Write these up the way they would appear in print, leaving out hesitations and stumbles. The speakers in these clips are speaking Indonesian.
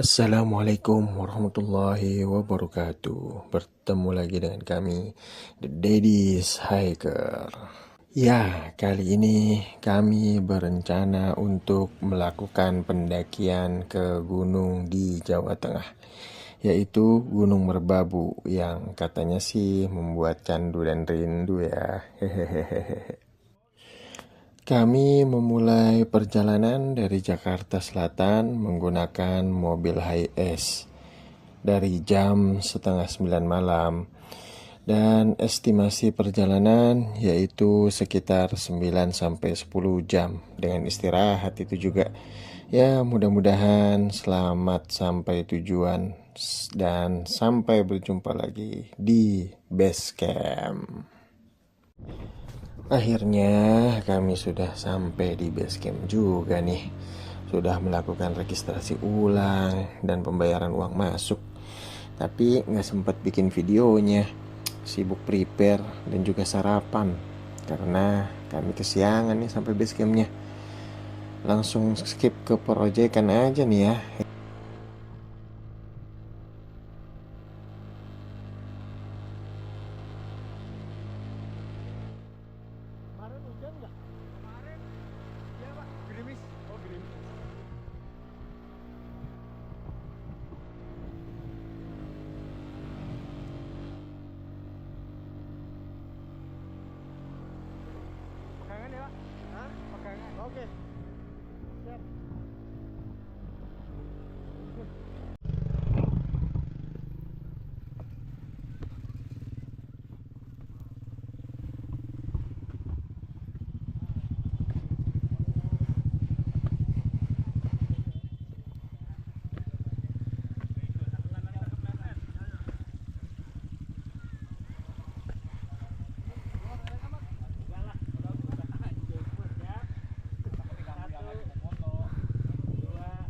Assalamualaikum warahmatullahi wabarakatuh. Bertemu lagi dengan kami, The Daddy's Hiker. Ya, kali ini kami berencana untuk melakukan pendakian ke gunung di Jawa Tengah, yaitu Gunung Merbabu yang katanya sih membuat candu dan rindu ya. Hehehe. Kami memulai perjalanan dari Jakarta Selatan menggunakan mobil Hiace dari jam setengah 9 malam, dan estimasi perjalanan yaitu sekitar 9 sampai 10 jam dengan istirahat itu juga. Ya, mudah-mudahan selamat sampai tujuan dan sampai berjumpa lagi di base camp. Akhirnya kami sudah sampai di base camp juga nih. Sudah melakukan registrasi ulang dan pembayaran uang masuk. Tapi nggak sempat bikin videonya. Sibuk prepare dan juga sarapan. Karena kami kesiangan nih sampai base campnya. Langsung skip ke proyekan aja nih ya. Kemarin hujan nggak? Kemarin, iya Pak, gerimis. Oh gerimis. Pegangan ya Pak? Hah? Pegangan. Oke. Siap.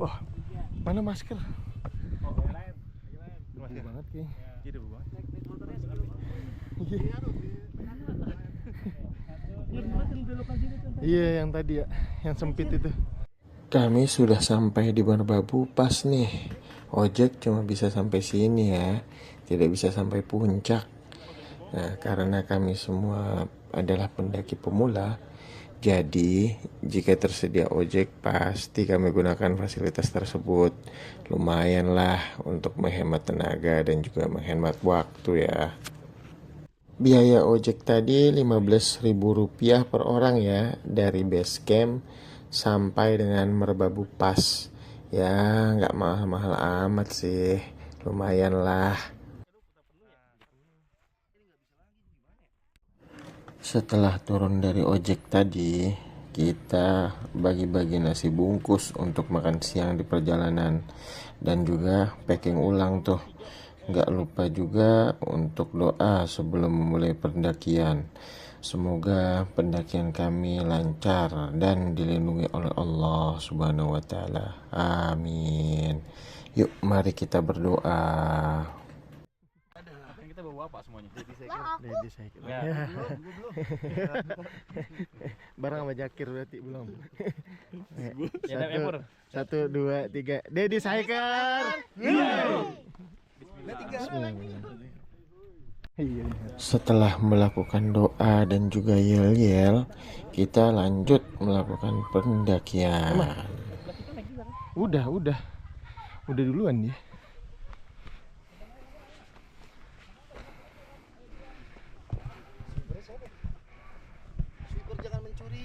Wah, mana masker? Masih banget kayaknya. Gitu banget. Iya, yang tadi ya, yang sempit itu. Kami sudah sampai di Merbabu pas nih. Ojek cuma bisa sampai sini ya, tidak bisa sampai puncak. Nah, karena kami semua adalah pendaki pemula, jadi jika tersedia ojek pasti kami gunakan fasilitas tersebut. Lumayan lah untuk menghemat tenaga dan juga menghemat waktu ya. Biaya ojek tadi Rp15.000 per orang ya, dari base camp sampai dengan Merbabu Pas. Ya, nggak mahal-mahal amat sih, lumayan lah. Setelah turun dari ojek tadi, kita bagi-bagi nasi bungkus untuk makan siang di perjalanan, dan juga packing ulang tuh. Nggak lupa juga untuk doa sebelum memulai pendakian. Semoga pendakian kami lancar dan dilindungi oleh Allah Subhanahu wa Ta'ala. Amin. Yuk, mari kita berdoa. Kan kita bawa apa semuanya? Dedi saya kira. Ya. Barang sama Jakir berarti belum. Ya, Epur. 1, 2, 3. Dedi Hiker. Setelah melakukan doa dan juga yel-yel, kita lanjut melakukan pendakian. Udah duluan dia. Sweeper jangan mencuri.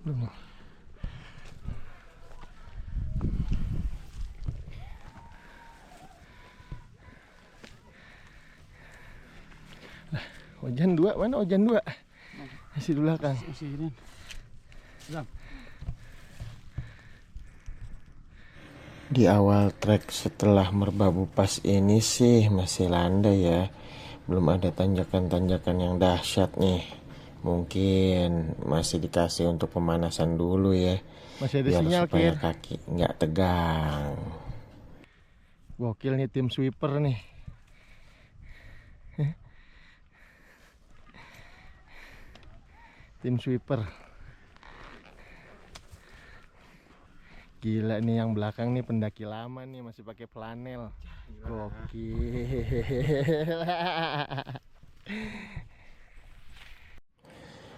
Belum. Ojan 2, mana Ojan 2? Masih di belakang. Masih ini. Di awal trek setelah Merbabu Pas ini sih masih landai ya. belum ada tanjakan-tanjakan yang dahsyat nih. Mungkin masih dikasih untuk pemanasan dulu ya, Masih ada biar sinyal, supaya Kir. kaki nggak tegang. Gokil nih tim sweeper nih. Tim sweeper. Gila nih yang belakang nih pendaki lama nih masih pakai flanel. Gokil.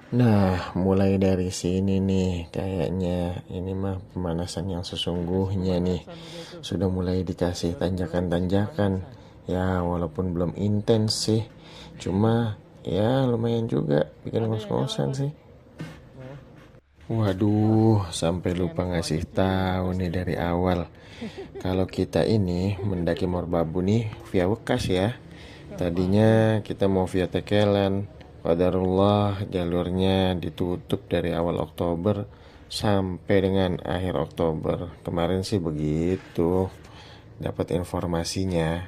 Nah, mulai dari sini nih, kayaknya ini mah pemanasan yang sesungguhnya nih. Sudah mulai dikasih tanjakan-tanjakan. Ya, walaupun belum intens sih. Cuma, ya lumayan juga bikin ngos-ngosan sih. Waduh, sampai lupa ngasih tahu nih dari awal. Kalau kita ini mendaki Merbabu nih via Wekas ya. Tadinya kita mau via Tekelan. Qadarullah jalurnya ditutup dari awal Oktober sampai dengan akhir Oktober. Kemarin sih begitu. Dapat informasinya.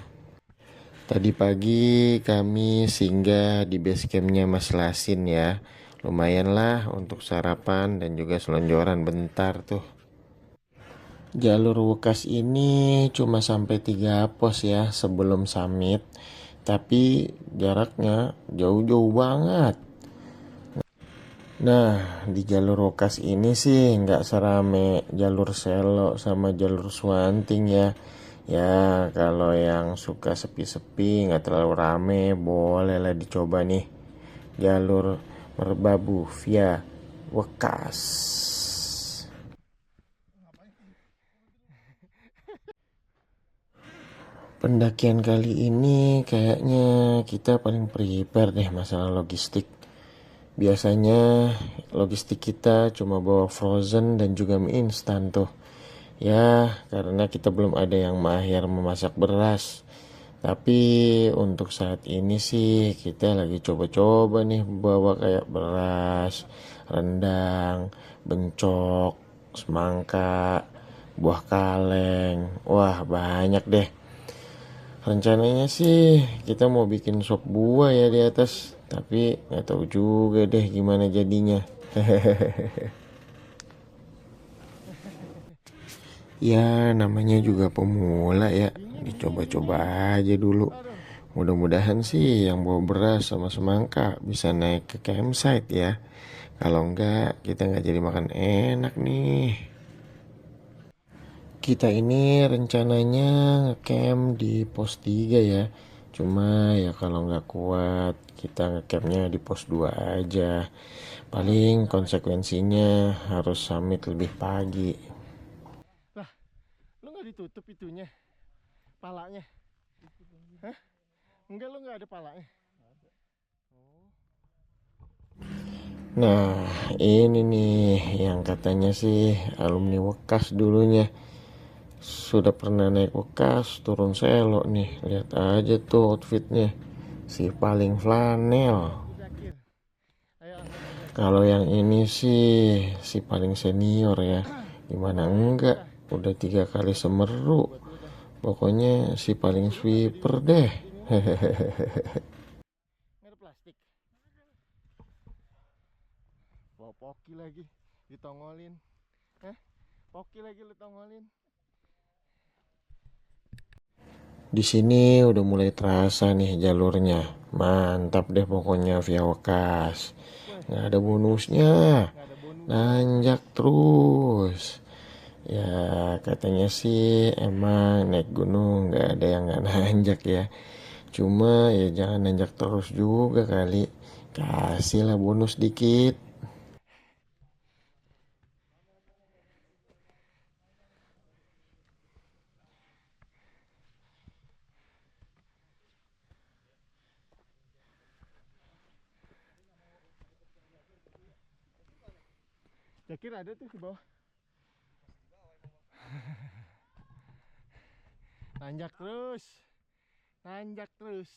Tadi pagi kami singgah di base campnya Mas Lasin ya. Lumayan lah untuk sarapan dan juga selonjoran bentar tuh. Jalur Wukas ini cuma sampai 3 pos ya sebelum summit. Tapi jaraknya jauh-jauh banget. Nah, di jalur Wukas ini sih nggak serame jalur Selo sama jalur Swanting ya. Ya, kalau yang suka sepi-sepi nggak terlalu rame, bolehlah dicoba nih jalur Merbabu via Wekas. Pendakian kali ini kayaknya kita paling prepare deh masalah logistik. Biasanya logistik kita cuma bawa frozen dan juga mie instan tuh. Ya, karena kita belum ada yang mahir memasak beras. Tapi untuk saat ini sih kita lagi coba-coba nih bawa kayak beras, rendang, bencok, semangka, buah kaleng. Wah, banyak deh. Rencananya sih kita mau bikin sop buah ya di atas, tapi nggak tahu juga deh gimana jadinya. Ya namanya juga pemula ya, dicoba-coba aja dulu. Mudah-mudahan sih yang bawa beras sama semangka bisa naik ke campsite ya. Kalau enggak kita nggak jadi makan enak nih. Kita ini rencananya ngecamp di pos 3 ya. Cuma ya kalau nggak kuat kita ngecampnya di pos 2 aja. Paling konsekuensinya harus summit lebih pagi. Lah, lu nggak ditutup itunya, palanya? Hah? Enggak, lu nggak ada palanya. Nah ini nih yang katanya sih alumni Wekas dulunya. Sudah pernah naik Wekas turun Selo nih. Lihat aja tuh outfitnya. Si paling flanel. Udah, Kir. Ayo angkat aja. Kalau yang ini sih si paling senior ya. Gimana enggak? Udah 3 kali semeru. Buat lu dah. Pokoknya si paling sweeper deh. Nggak ada plastik. Bawa poki lagi, ditongolin. Hah? Poki lagi lu tongolin. Di sini udah mulai terasa nih jalurnya. Mantap deh pokoknya via Wekas. Wah, Nggak ada bonusnya. nggak ada bonus. Nanjak terus. Ya katanya sih emang naik gunung nggak ada yang nggak nanjak ya. Cuma ya jangan nanjak terus juga kali. Kasihlah bonus dikit. Jakir ada tuh di bawah. Nanjak terus. Nanjak terus.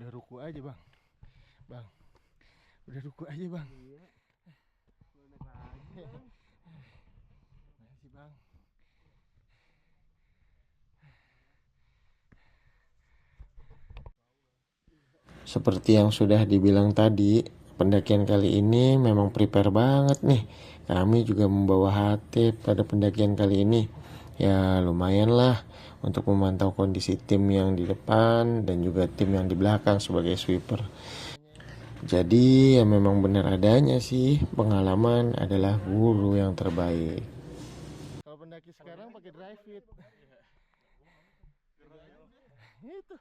Udah ruku aja bang. Bang, udah ruku aja bang. Iya. Naik lagi bang. Makasih bang. Seperti yang sudah dibilang tadi, pendakian kali ini memang prepare banget nih. Kami juga membawa HT pada pendakian kali ini. Ya lumayan lah untuk memantau kondisi tim yang di depan dan juga tim yang di belakang sebagai sweeper. Jadi ya memang benar adanya sih, pengalaman adalah guru yang terbaik. Kalau pendaki sekarang pakai dry fit. Itu.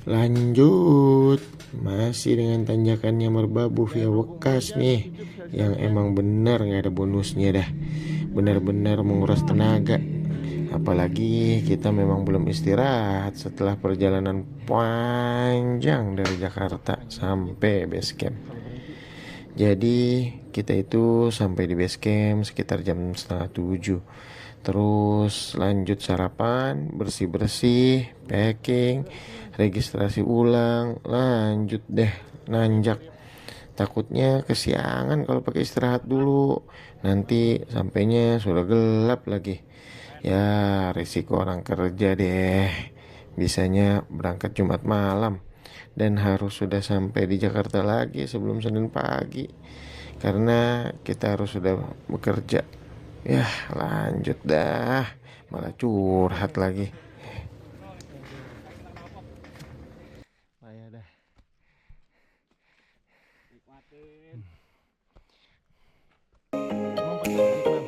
Lanjut, masih dengan tanjakannya merbabu via Wekas nih, yang emang bener gak ada bonusnya dah. Benar-benar menguras tenaga. Apalagi kita memang belum istirahat setelah perjalanan panjang dari Jakarta sampai base camp. Jadi kita itu sampai di base camp sekitar jam 6:30. Terus lanjut sarapan, bersih-bersih, packing, registrasi ulang, lanjut deh nanjak. Takutnya kesiangan kalau pakai istirahat dulu. Nanti sampainya sudah gelap lagi. Ya risiko orang kerja deh. Bisanya berangkat Jumat malam dan harus sudah sampai di Jakarta lagi sebelum Senin pagi. Karena kita harus sudah bekerja. Ya lanjut dah, malah curhat lagi. Payah dah. Nikmatin. Emang pakai ojek bang.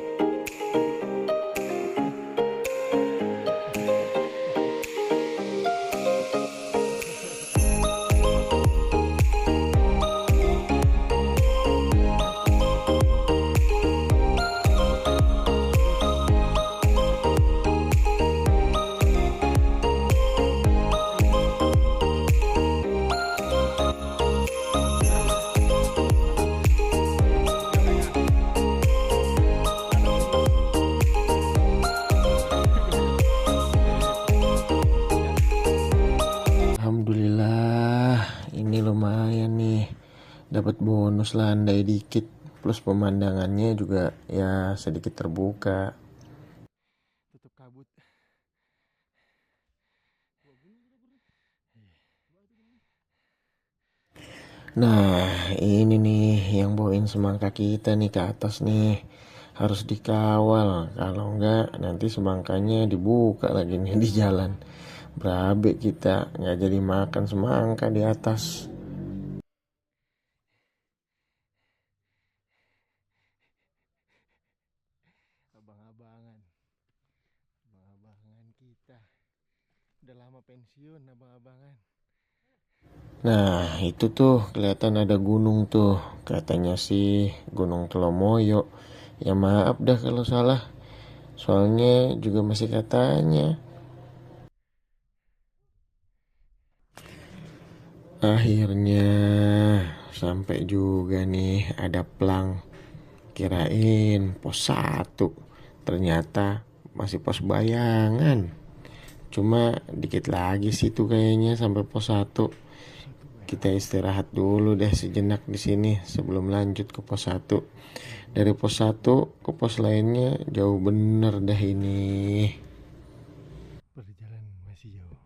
Alhamdulillah, ini lumayan nih. Dapat bonus landai dikit, plus pemandangannya juga ya sedikit terbuka. Tutup kabut. Nah, ini nih yang bawain semangka kita nih ke atas nih. Harus dikawal, kalau enggak nanti semangkanya dibuka lagi nih di jalan. Berabe kita nggak jadi makan semangka di atas. Abang-abangan. Abang-abangan kita. Udah lama pensiun abang-abangan. Nah, itu tuh kelihatan ada gunung tuh. Katanya sih Gunung Telomoyo. Ya maaf dah kalau salah. Soalnya juga masih katanya. Akhirnya sampai juga nih, ada plang. Kirain pos 1. Ternyata masih pos bayangan. Cuma dikit lagi sih tuh kayaknya sampai pos 1. Kita istirahat dulu deh sejenak di sini sebelum lanjut ke pos 1. Dari pos 1 ke pos lainnya jauh bener dah ini. Perjalanan masih jauh.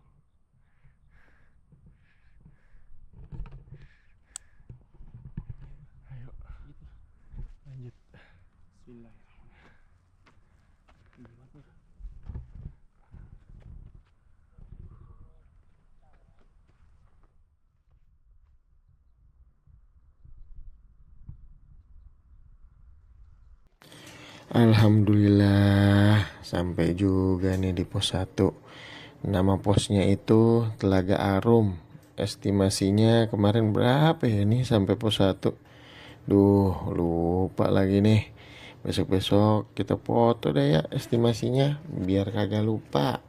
Ayo, lanjut. Bismillahirrahmanirrahim. Alhamdulillah sampai juga nih di pos 1. Nama posnya itu Telaga Arum. Estimasinya kemarin berapa ya nih sampai pos 1? Duh, lupa lagi nih. Besok-besok kita foto deh ya estimasinya biar kagak lupa.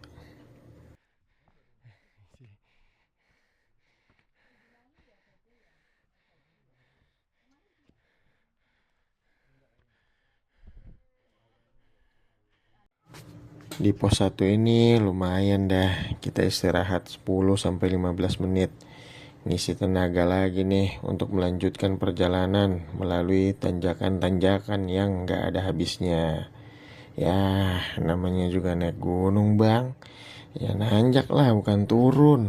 Di pos 1 ini lumayan dah. Kita istirahat 10 sampai 15 menit. ngisi tenaga lagi nih untuk melanjutkan perjalanan melalui tanjakan-tanjakan yang gak ada habisnya. Ya, namanya juga naik gunung bang, ya nanjak lah bukan turun.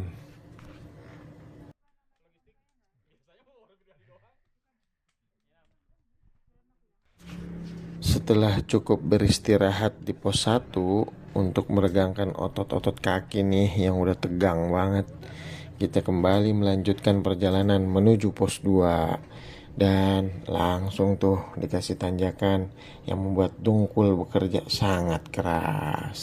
Setelah cukup beristirahat di pos 1 untuk meregangkan otot-otot kaki nih yang udah tegang banget, kita kembali melanjutkan perjalanan menuju pos 2. Dan langsung tuh dikasih tanjakan yang membuat dungkul bekerja sangat keras.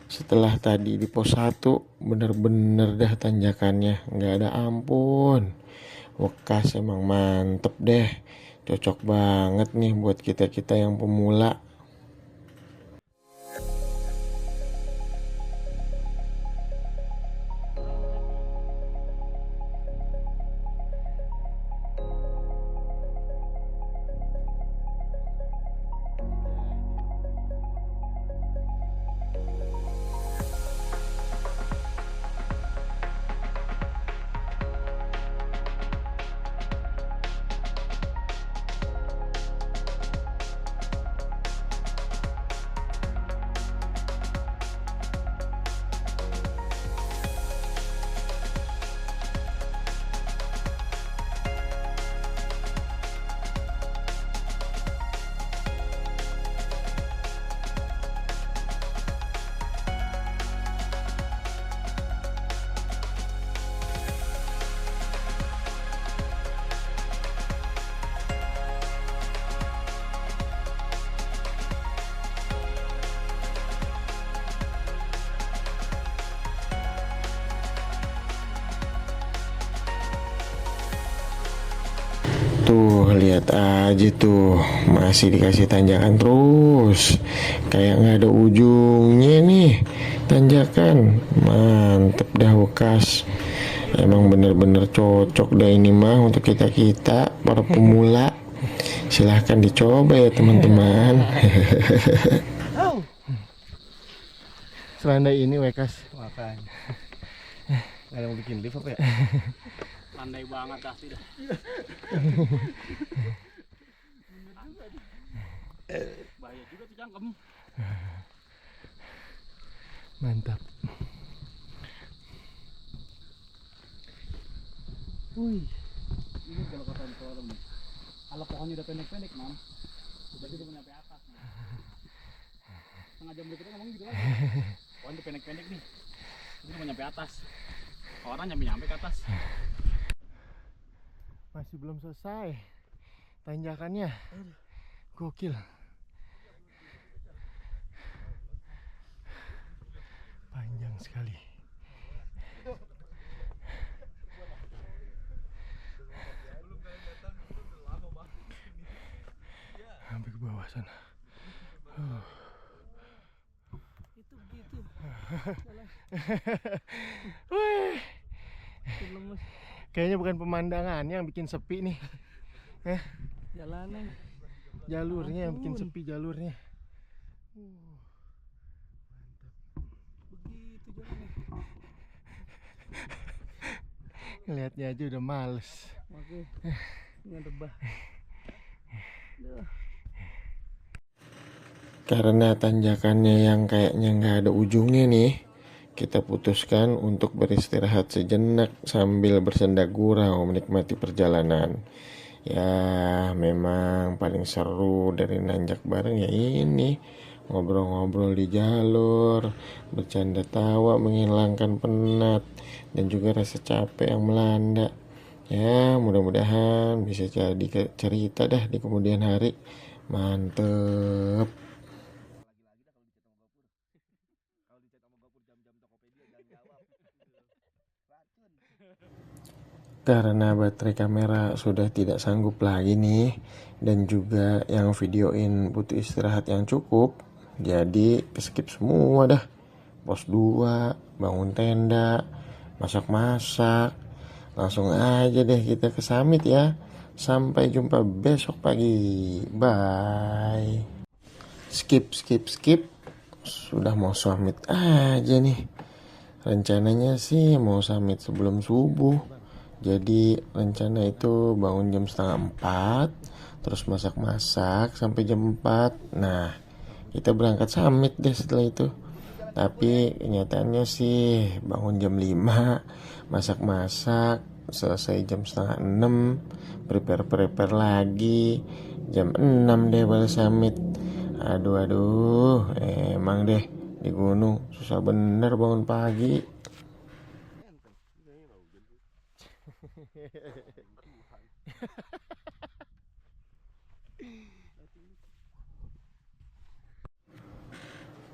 Setelah tadi di pos 1 bener-bener dah tanjakannya nggak ada ampun. Wekas emang mantep deh. Cocok banget nih buat kita-kita yang pemula. Tuh lihat aja tuh, masih dikasih tanjakan terus, kayak nggak ada ujungnya nih tanjakan. Mantep dah Wekas, emang bener-bener cocok dah ini mah untuk kita-kita para pemula. Silahkan dicoba ya teman-teman. Serandai ini Wekas. Makanya. Nggak ada mau bikin lift apa ya? Landai banget asli dah. Bahaya juga tuh cangkem. Mantap. Wih. Ini kalau kata orang. Kalau pohonnya udah pendek-pendek, Mam. Berarti udah nyampe atas. Mam. Setengah jam berikutnya ngomong gitu lagi. Pohon udah pendek-pendek nih. Itu udah nyampe atas. Orang nyampe ke atas. Masih belum selesai tanjakannya. Gokil. Panjang sekali. Sampai ke bawah sana. Itu begitu. Wih. Kayaknya bukan pemandangannya yang bikin sepi nih. Jalanan. Jalurnya yang bikin sepi jalurnya. Begitu jalannya. Ngeliatnya aja udah males. Oke. Ini rebah. Karena tanjakannya yang kayaknya nggak ada ujungnya nih, kita putuskan untuk beristirahat sejenak sambil bersenda gurau menikmati perjalanan. Ya memang paling seru dari nanjak bareng ya ini, ngobrol-ngobrol di jalur, bercanda tawa menghilangkan penat dan juga rasa capek yang melanda. Ya mudah-mudahan bisa jadi cerita dah di kemudian hari. Mantep. Karena baterai kamera sudah tidak sanggup lagi nih, dan juga yang videoin butuh istirahat yang cukup, jadi skip semua dah. Pos 2, bangun tenda, masak-masak. Langsung aja deh kita ke summit ya. Sampai jumpa besok pagi. Bye. Skip. Sudah mau summit aja nih. Rencananya sih mau summit sebelum subuh. Jadi rencana itu bangun jam setengah 4, terus masak-masak sampai jam 4. Nah, kita berangkat summit deh setelah itu. Tapi kenyataannya sih bangun jam 5, masak-masak, selesai jam setengah 6, prepare lagi. Jam 6 deh baru summit. Aduh, emang deh di gunung susah bener bangun pagi.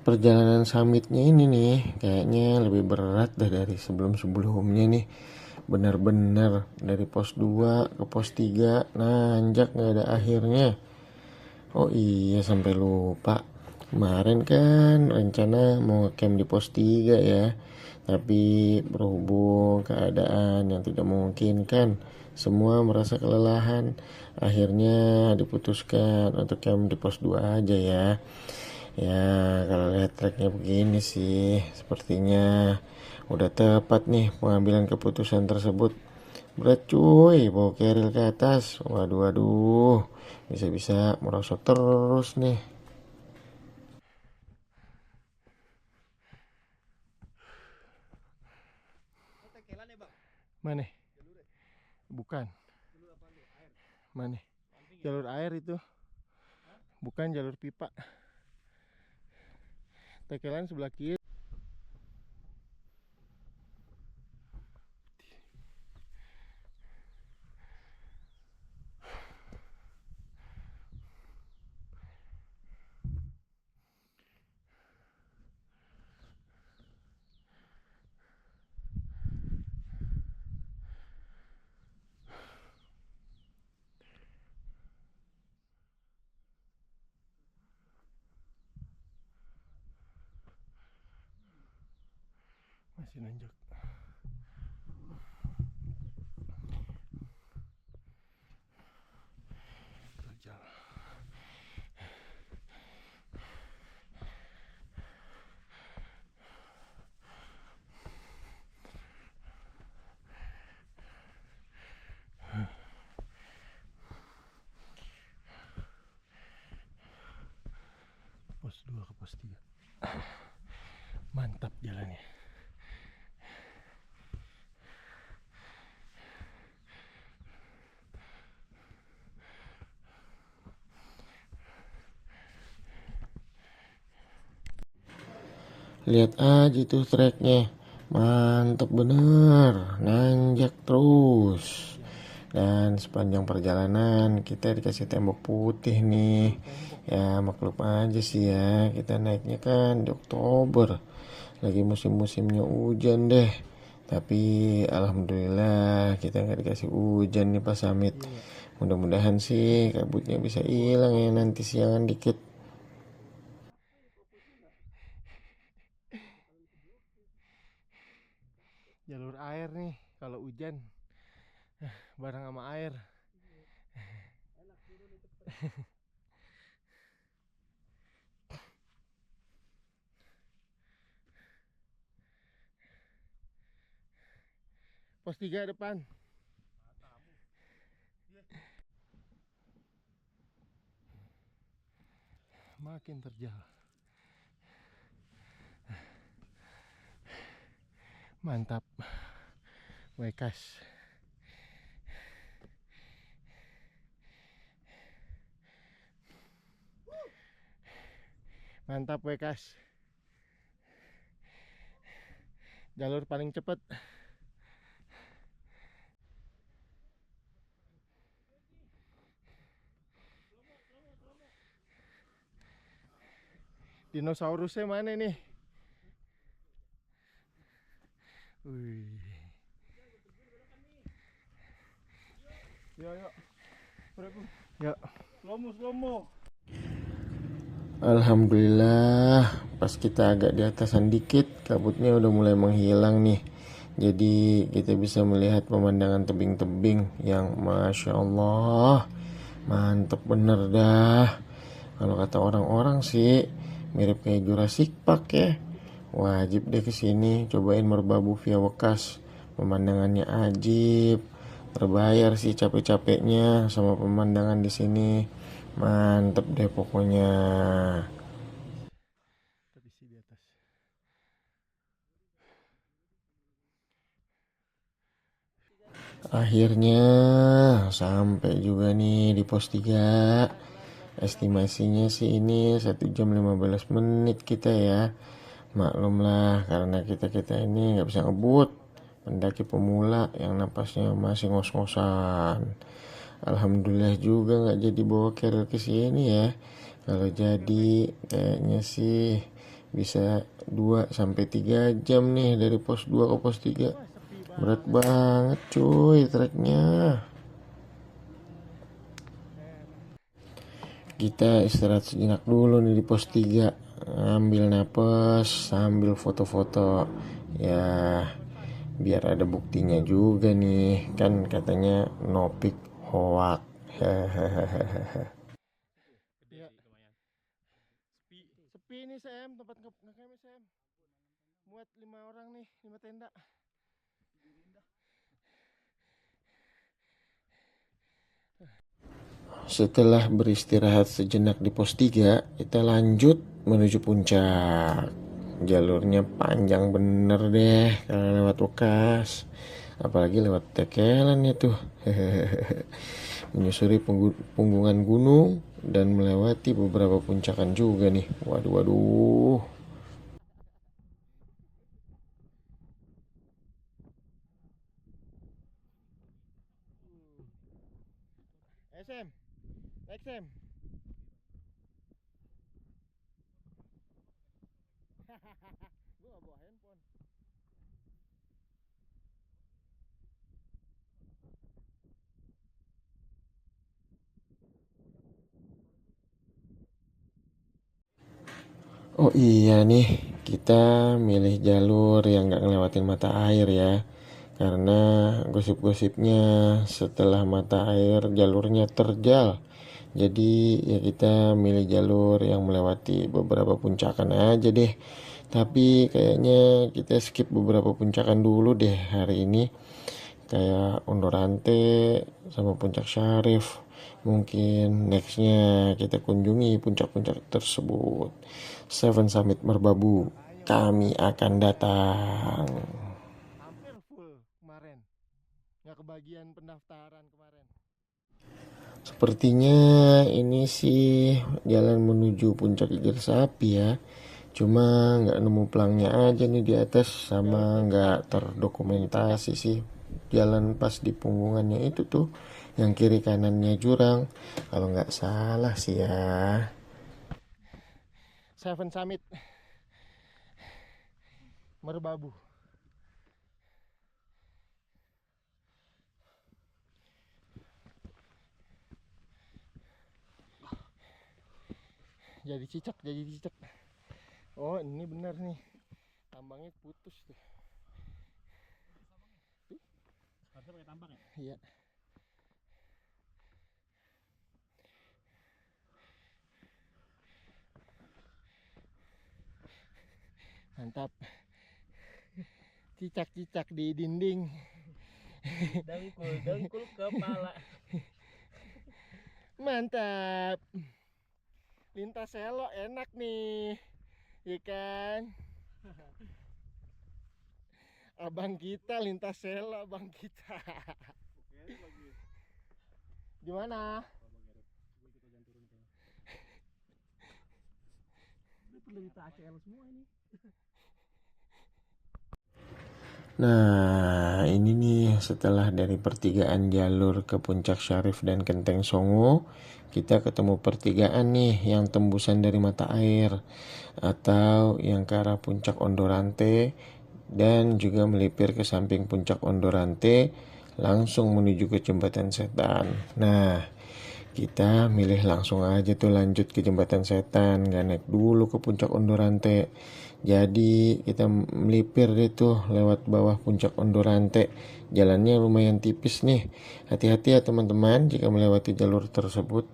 Perjalanan summitnya ini nih kayaknya lebih berat dah dari sebelum-sebelumnya nih. Bener-bener dari pos 2 ke pos 3 nanjak gak ada akhirnya. Oh iya sampai lupa. Kemarin kan rencana mau camp di pos 3 ya. Tapi berhubung keadaan yang tidak memungkinkan, semua merasa kelelahan. Akhirnya diputuskan untuk camp di pos 2 aja ya. Ya kalau lihat tracknya begini sih, sepertinya udah tepat nih pengambilan keputusan tersebut. Berat cuy, bawa keril ke atas. Waduh, bisa-bisa merosot terus nih. Mana? Bukan. Mana? Jalur air itu. Bukan jalur pipa. Tekelan sebelah kiri. Masih nanjak. Terjal. Pos 2 ke pos 3. Mantap jalannya. Lihat aja tuh treknya, mantep bener, nanjak terus. Dan sepanjang perjalanan kita dikasih tembok putih nih. Ya maklum aja sih ya, kita naiknya kan di Oktober, lagi musim-musimnya hujan deh. Tapi alhamdulillah kita nggak dikasih hujan nih pas summit. Mudah-mudahan sih kabutnya bisa hilang ya nanti siangan dikit. Jalur air nih kalau hujan bareng sama air. Pos 3 depan. Makin terjal. Mantap. Wekas. Mantap Wekas. Jalur paling cepet. Dinosaurusnya mana nih? Wih. Yuk. Yuk. Slow-mo. Alhamdulillah, pas kita agak di atasan dikit, kabutnya udah mulai menghilang nih. Jadi kita bisa melihat pemandangan tebing-tebing yang Masya Allah, mantep bener dah. Kalau kata orang-orang sih mirip kayak Jurassic Park ya. Wajib deh kesini, cobain Merbabu via Wekas. Pemandangannya ajib, terbayar sih capek-capeknya sama pemandangan di sini. Mantep deh pokoknya. Terisi di atas. Akhirnya sampai juga nih di pos 3. Estimasinya sih ini 1 jam 15 menit kita ya. Maklumlah karena kita ini nggak bisa ngebut. Pendaki pemula yang napasnya masih ngos-ngosan. Alhamdulillah juga nggak jadi bawa carrier ke sini ya. Kalau jadi kayaknya sih bisa 2 sampai 3 jam nih dari pos 2 ke pos 3. Wah, sepi banget. Berat banget cuy treknya. Kita istirahat sejenak dulu nih di pos 3. Ambil napas sambil foto-foto. Ya biar ada buktinya juga nih. Kan katanya no pic hoax. Hehehe. Ya. Sepi nih Sam, tempat ngecampnya Sam. Muat 5 orang nih, 5 tenda. Setelah beristirahat sejenak di pos 3, kita lanjut menuju puncak. Jalurnya panjang bener deh kalau lewat Wekas. Apalagi lewat Tekelan itu. Menyusuri punggungan gunung dan melewati beberapa puncakan juga nih. Waduh. Sam, naik Sam. Gue gak bawa handphone. Oh iya nih, kita milih jalur yang gak ngelewatin mata air ya. Karena gosip-gosipnya setelah mata air jalurnya terjal. Jadi ya kita milih jalur yang melewati beberapa puncakan aja deh. Tapi kayaknya kita skip beberapa puncakan dulu deh hari ini. Kayak Undurante sama Puncak Syarif. Mungkin nextnya kita kunjungi puncak-puncak tersebut. Seven Summit Merbabu, kami akan datang. Hampir full kemarin. Gak kebagian pendaftaran kemarin. Sepertinya ini sih jalan menuju puncak Gigir Sapi ya. Cuma nggak nemu pelangnya aja nih di atas, sama nggak terdokumentasi sih. Jalan pas di punggungannya itu tuh, yang kiri kanannya jurang. Kalau nggak salah sih ya. Seven Summit Merbabu. Jadi cicak. Oh ini benar nih, tambangnya putus tuh. Harusnya pakai tambang ya? Iya. Mantap. Cicak-cicak di dinding. Dengkul kepala. Mantap. Lintas selo enak nih, ya kan? Abang kita lintas selo, abang kita. Gimana? penderita ACL semua ini. Nah, ini nih setelah dari pertigaan jalur ke Puncak Syarif dan Genteng Songo, kita ketemu pertigaan nih yang tembusan dari mata air atau yang ke arah Puncak Ondorante dan juga melipir ke samping Puncak Ondorante langsung menuju ke Jembatan Setan. Nah, kita milih langsung aja tuh lanjut ke Jembatan Setan, gak naik dulu ke Puncak Ondorante. Jadi kita melipir deh tuh lewat bawah Puncak Ondorante. Jalannya lumayan tipis nih. Hati-hati ya teman-teman jika melewati jalur tersebut.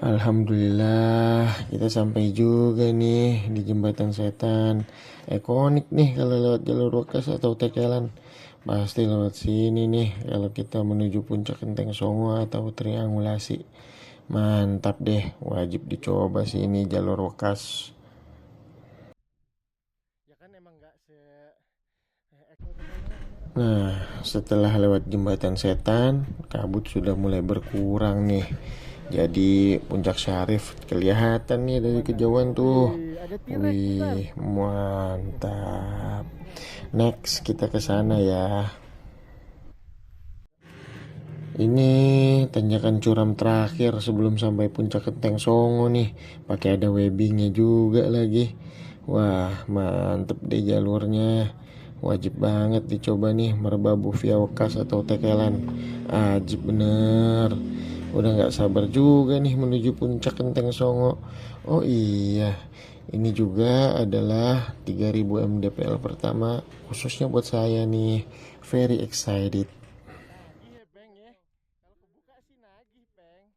Alhamdulillah kita sampai juga nih di Jembatan Setan. Ikonik nih kalau lewat jalur Wakas atau Tekelan. Pasti lewat sini nih kalau kita menuju Puncak Genteng Songo atau triangulasi. Mantap deh, wajib dicoba sih ini jalur Wakas. Ya kan emang nggak Nah, setelah lewat Jembatan Setan, kabut sudah mulai berkurang nih. Jadi Puncak Syarif kelihatan nih dari kejauhan tuh. ada T-Rex bentar. Wih, mantap. Next kita ke sana ya. Ini tanjakan curam terakhir sebelum sampai Puncak Genteng Songo nih. Pakai ada webbingnya juga lagi. Wah, mantep deh jalurnya. Wajib banget dicoba nih Merbabu via Wakas atau Tekelan. Ajib bener. Udah gak sabar juga nih menuju Puncak Genteng Songo. Oh iya, ini juga adalah 3000 mdpl pertama khususnya buat saya nih. Very excited. Nagih ya Peng ya. Kalau kebuka sih nagih Peng.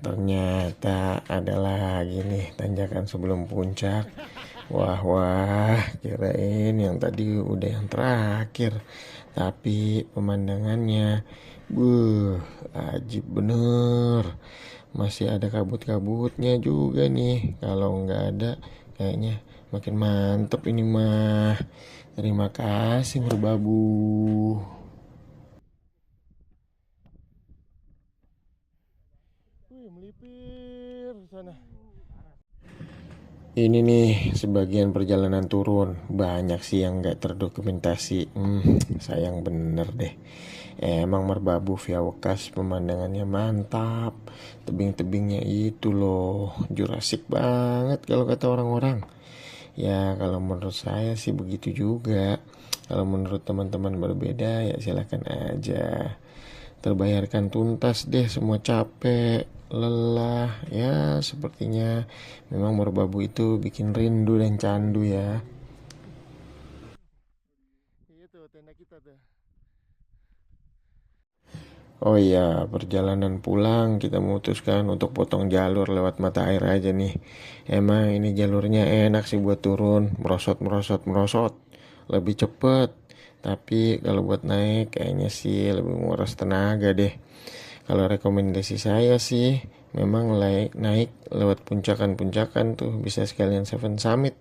Ternyata ada lagi nih tanjakan sebelum puncak. Wah, kirain yang tadi udah yang terakhir. Tapi pemandangannya, ajib bener. Masih ada kabut-kabutnya juga nih. Kalau nggak ada, kayaknya makin mantep ini mah. Terima kasih Merbabu. Wih, melipir sana. Ini nih sebagian perjalanan turun. Banyak sih yang gak terdokumentasi. Sayang bener deh. Emang Merbabu via Wakas pemandangannya mantap. Tebing-tebingnya itu loh Jurassic banget kalau kata orang-orang. Ya kalau menurut saya sih begitu juga. Kalau menurut teman-teman berbeda ya silakan aja. Terbayarkan tuntas deh semua capek, lelah. Ya sepertinya memang Merbabu itu bikin rindu dan candu ya. Iya tuh tenda kita tuh. Oh iya, perjalanan pulang kita memutuskan untuk potong jalur lewat mata air aja nih. Emang ini jalurnya enak sih buat turun, merosot. Lebih cepet. Tapi kalau buat naik kayaknya sih lebih nguras tenaga deh. Kalau rekomendasi saya sih memang naik lewat puncakan-puncakan tuh bisa sekalian Seven Summit.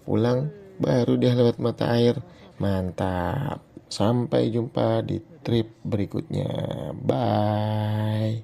Pulang baru deh lewat mata air. Mantap. Sampai jumpa di trip berikutnya. Bye.